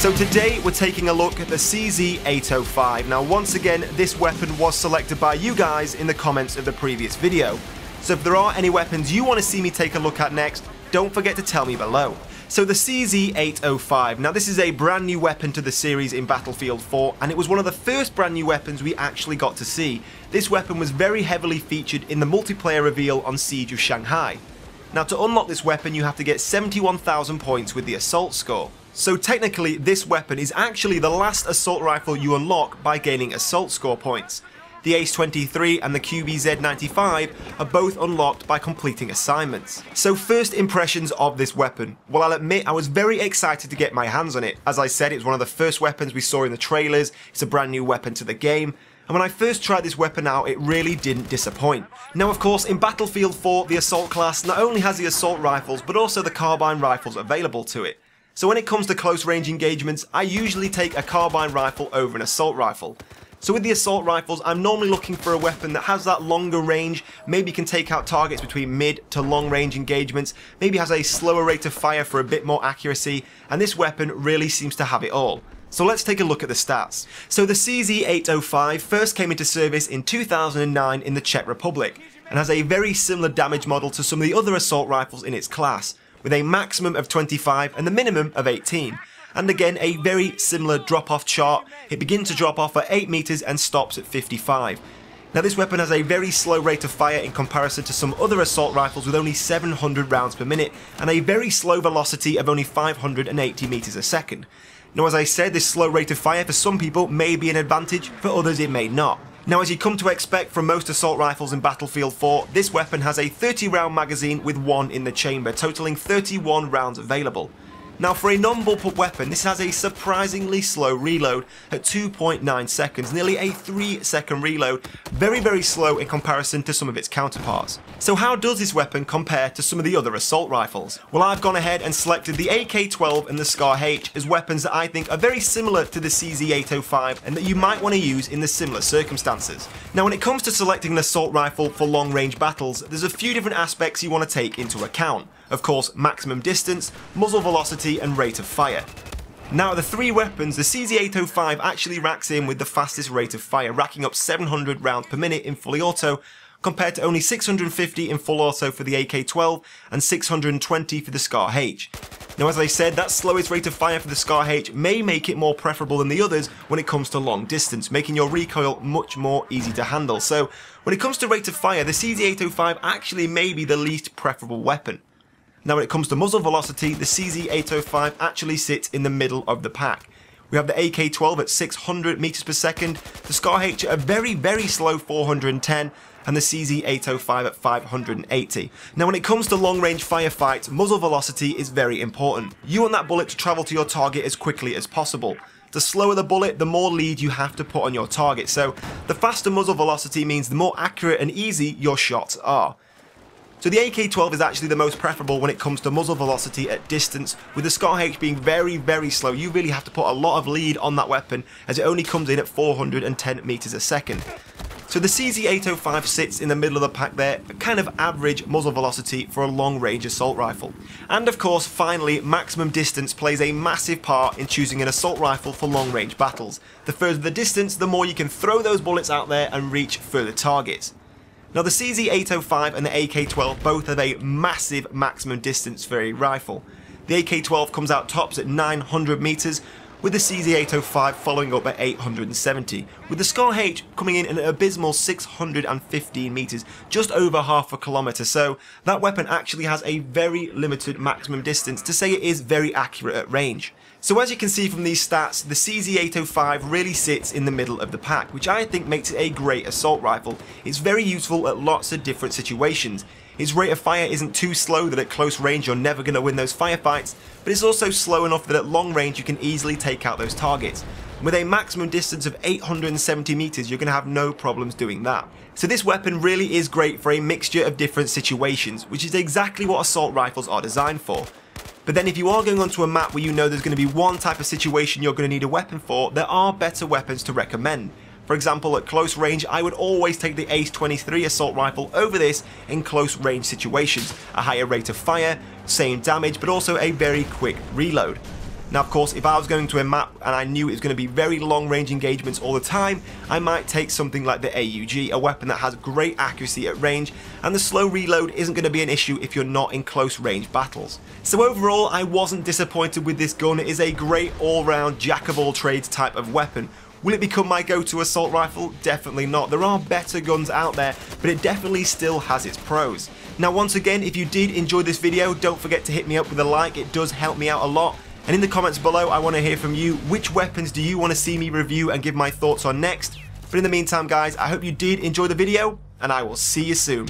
So today we're taking a look at the CZ-805. Now once again, this weapon was selected by you guys in the comments of the previous video. So if there are any weapons you want to see me take a look at next, don't forget to tell me below. So the CZ-805, now this is a brand new weapon to the series in Battlefield 4, and it was one of the first brand new weapons we actually got to see. This weapon was very heavily featured in the multiplayer reveal on Siege of Shanghai. Now to unlock this weapon you have to get 71,000 points with the assault score. So technically this weapon is actually the last assault rifle you unlock by gaining assault score points. The Ace-23 and the CZ-805 are both unlocked by completing assignments. So first impressions of this weapon. Well, I'll admit I was very excited to get my hands on it. As I said, it was one of the first weapons we saw in the trailers, it's a brand new weapon to the game, and when I first tried this weapon out, it really didn't disappoint. Now of course, in Battlefield 4, the assault class not only has the assault rifles, but also the carbine rifles available to it. So when it comes to close range engagements, I usually take a carbine rifle over an assault rifle. So with the assault rifles, I'm normally looking for a weapon that has that longer range, maybe can take out targets between mid to long range engagements, maybe has a slower rate of fire for a bit more accuracy, and this weapon really seems to have it all. So let's take a look at the stats. So the CZ-805 first came into service in 2009 in the Czech Republic, and has a very similar damage model to some of the other assault rifles in its class, with a maximum of 25 and the minimum of 18. And again, a very similar drop-off chart. It begins to drop off at 8 meters and stops at 55. Now this weapon has a very slow rate of fire in comparison to some other assault rifles with only 700 rounds per minute, and a very slow velocity of only 580 meters a second. Now as I said, this slow rate of fire for some people may be an advantage, for others it may not. Now as you come to expect from most assault rifles in Battlefield 4, this weapon has a 30 round magazine with 1 in the chamber, totaling 31 rounds available. Now for a non-bullpup weapon, this has a surprisingly slow reload at 2.9 seconds, nearly a 3-second reload, very slow in comparison to some of its counterparts. So how does this weapon compare to some of the other assault rifles? Well, I've gone ahead and selected the AK-12 and the SCAR-H as weapons that I think are very similar to the CZ-805 and that you might want to use in the similar circumstances. Now when it comes to selecting an assault rifle for long range battles, there's a few different aspects you want to take into account. Of course, maximum distance, muzzle velocity and rate of fire. Now the three weapons, the CZ-805 actually racks in with the fastest rate of fire, racking up 700 rounds per minute in fully auto, compared to only 650 in full auto for the AK-12 and 620 for the SCAR-H. Now as I said, that slowest rate of fire for the SCAR-H may make it more preferable than the others when it comes to long distance, making your recoil much more easy to handle. So when it comes to rate of fire, the CZ-805 actually may be the least preferable weapon. Now when it comes to muzzle velocity, the CZ-805 actually sits in the middle of the pack. We have the AK-12 at 600 meters per second, the SCAR-H at a very slow 410, and the CZ-805 at 580. Now when it comes to long range firefights, muzzle velocity is very important. You want that bullet to travel to your target as quickly as possible. The slower the bullet, the more lead you have to put on your target, so the faster muzzle velocity means the more accurate and easy your shots are. So the AK-12 is actually the most preferable when it comes to muzzle velocity at distance, with the SCAR-H being very slow. You really have to put a lot of lead on that weapon as it only comes in at 410 meters a second. So the CZ-805 sits in the middle of the pack there, a kind of average muzzle velocity for a long range assault rifle. And of course, finally, maximum distance plays a massive part in choosing an assault rifle for long range battles. The further the distance, the more you can throw those bullets out there and reach further targets. Now the CZ-805 and the AK-12 both have a massive maximum distance for a rifle. The AK-12 comes out tops at 900 meters, with the CZ-805 following up at 870, with the SCAR-H coming in at an abysmal 615 meters, just over half a kilometer, so that weapon actually has a very limited maximum distance, to say it is very accurate at range. So as you can see from these stats, the CZ-805 really sits in the middle of the pack, which I think makes it a great assault rifle. It's very useful at lots of different situations. Its rate of fire isn't too slow that at close range you're never going to win those firefights, but it's also slow enough that at long range you can easily take out those targets. And with a maximum distance of 870 meters, you're going to have no problems doing that. So this weapon really is great for a mixture of different situations, which is exactly what assault rifles are designed for. But then if you are going onto a map where you know there's going to be one type of situation you're going to need a weapon for, there are better weapons to recommend. For example, at close range, I would always take the Ace-23 assault rifle over this in close range situations. A higher rate of fire, same damage, but also a very quick reload. Now, of course, if I was going to a map and I knew it was going to be very long range engagements all the time, I might take something like the AUG, a weapon that has great accuracy at range, and the slow reload isn't going to be an issue if you're not in close range battles. So overall, I wasn't disappointed with this gun. It is a great all-round jack-of-all-trades type of weapon. Will it become my go-to assault rifle? Definitely not. There are better guns out there, but it definitely still has its pros. Now, once again, if you did enjoy this video, don't forget to hit me up with a like. It does help me out a lot. And in the comments below, I want to hear from you. Which weapons do you want to see me review and give my thoughts on next? But in the meantime, guys, I hope you did enjoy the video, and I will see you soon.